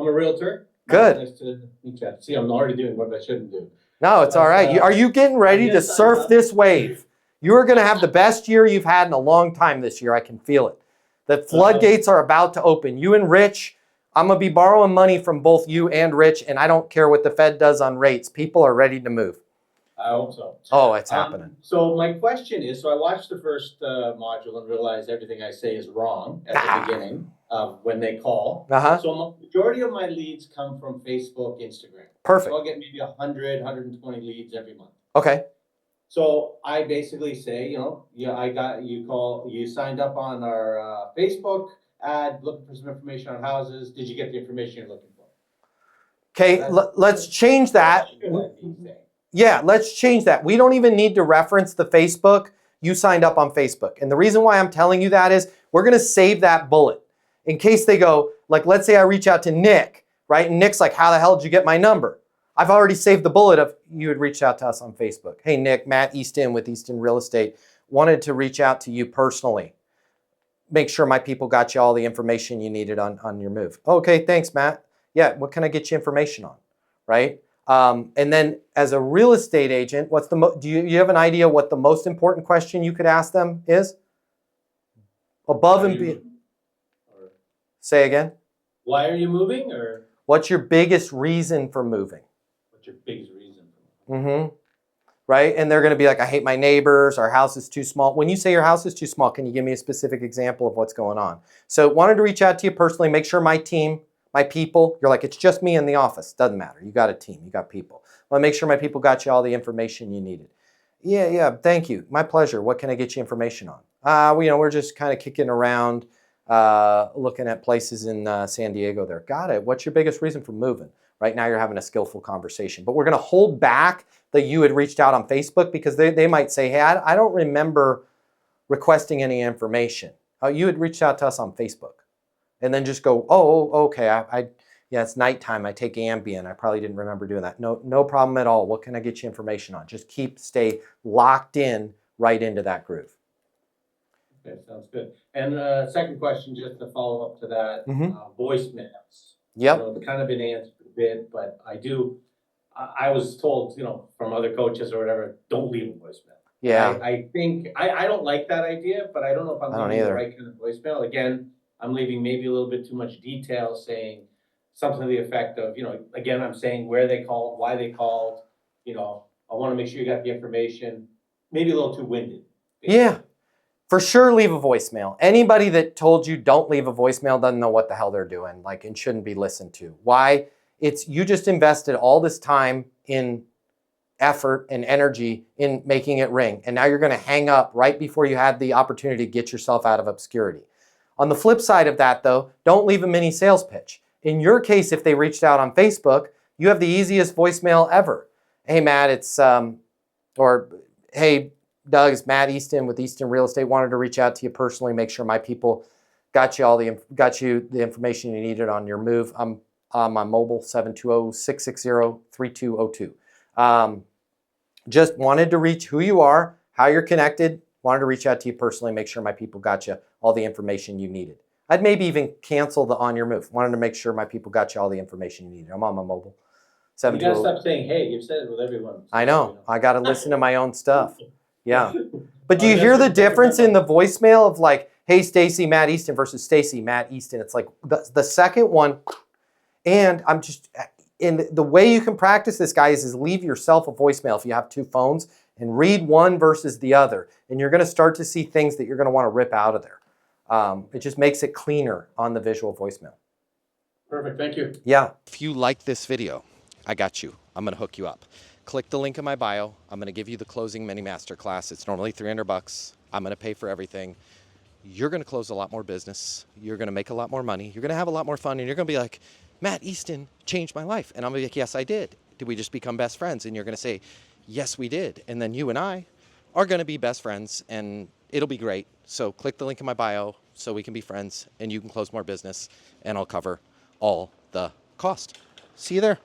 I'm a realtor. Good. Nice to meet you. See, I'm already doing what I shouldn't do. No, it's all right. Are you getting ready to surf this wave? You are going to have the best year you've had in a long time this year. I can feel it. The floodgates are about to open. You and Rich, I'm going to be borrowing money from both you and Rich, and I don't care what the Fed does on rates. People are ready to move. I hope so. Oh, it's happening. So my question is, so I watched the first module and realized everything I say is wrong at the beginning when they call. So majority of my leads come from Facebook, Instagram. Perfect. So I'll get maybe 100, 120 leads every month. Okay. So I basically say, you signed up on our Facebook ad, looking for some information on houses. Did you get the information you're looking for? Okay, let's change that. Yeah, let's change that. We don't even need to reference the Facebook. You signed up on Facebook. And the reason why I'm telling you that is we're going to save that bullet in case they go, like, let's say I reach out to Nick, right? And Nick's like, how the hell did you get my number? I've already saved the bullet of you had reached out to us on Facebook. Hey, Nick, Matt Easton with Easton Real Estate wanted to reach out to you personally. Make sure my people got you all the information you needed on your move. Okay, thanks, Matt. Yeah, what can I get you information on, right? And then as a real estate agent, do you have an idea what the most important question you could ask them is? Above and beyond. Say again? Why are you moving? Or what's your biggest reason for moving? What's your biggest reason for moving? Right? And they're going to be like, I hate my neighbors, our house is too small. When you say your house is too small, can you give me a specific example of what's going on? So wanted to reach out to you personally, make sure my team, my people, you're like, it's just me in the office. Doesn't matter. You got a team. You got people. I want to make sure my people got you all the information you needed. Yeah. Thank you. My pleasure. What can I get you information on? We're just kind of kicking around, looking at places in San Diego there. Got it. What's your biggest reason for moving? Right now you're having a skillful conversation. But we're going to hold back that you had reached out on Facebook because they might say, hey, I don't remember requesting any information. You had reached out to us on Facebook. And then just go, oh, okay, yeah, it's nighttime. I take Ambien. I probably didn't remember doing that. No problem at all. What can I get you information on? Just stay locked in right into that groove. Okay, sounds good. And second question, just to follow up to that, voicemails. Yep. It's kind of been answered a bit, but I was told, from other coaches or whatever, don't leave a voicemail. Yeah. I think, I don't like that idea, but I don't know if I'm leaving the right kind of voicemail. Again, I'm leaving maybe a little bit too much detail, saying something to the effect of, again, I'm saying where they called, why they called, I want to make sure you got the information, maybe a little too winded. Basically. Yeah, for sure leave a voicemail. Anybody that told you don't leave a voicemail doesn't know what the hell they're doing, and shouldn't be listened to. Why? You just invested all this time in effort and energy in making it ring, and now you're going to hang up right before you had the opportunity to get yourself out of obscurity. On the flip side of that, though, don't leave a mini sales pitch. In your case, if they reached out on Facebook, you have the easiest voicemail ever. Hey, Matt, or hey, Doug, it's Matt Easton with Easton Real Estate. Wanted to reach out to you personally, make sure my people got you the information you needed on your move. I'm on my mobile, 720-660-3202. Just wanted to reach who you are, how you're connected. Wanted to reach out to you personally, make sure my people got you all the information you needed. I'd maybe even cancel the on your move. Wanted to make sure my people got you all the information you needed. I'm on my mobile. You gotta stop saying, hey, you've said it with everyone. I know. I got to listen to my own stuff. Yeah. But do you hear the difference in the voicemail of like, hey, Stacy, Matt Easton versus Stacy, Matt Easton? It's like the second one. And the way you can practice this, guys, is leave yourself a voicemail if you have two phones and read one versus the other. And you're going to start to see things that you're going to want to rip out of there. It just makes it cleaner on the visual voicemail. Perfect. Thank you. Yeah. If you like this video, I got you. I'm going to hook you up. Click the link in my bio. I'm going to give you the closing mini masterclass. It's normally $300. I'm going to pay for everything. You're going to close a lot more business. You're going to make a lot more money. You're going to have a lot more fun. And you're going to be like, Matt Easton changed my life. And I'm going to be like, yes, I did. Did we just become best friends? And you're going to say, yes, we did. And then you and I are going to be best friends, and it'll be great. So click the link in my bio so we can be friends and you can close more business, and I'll cover all the cost. See you there.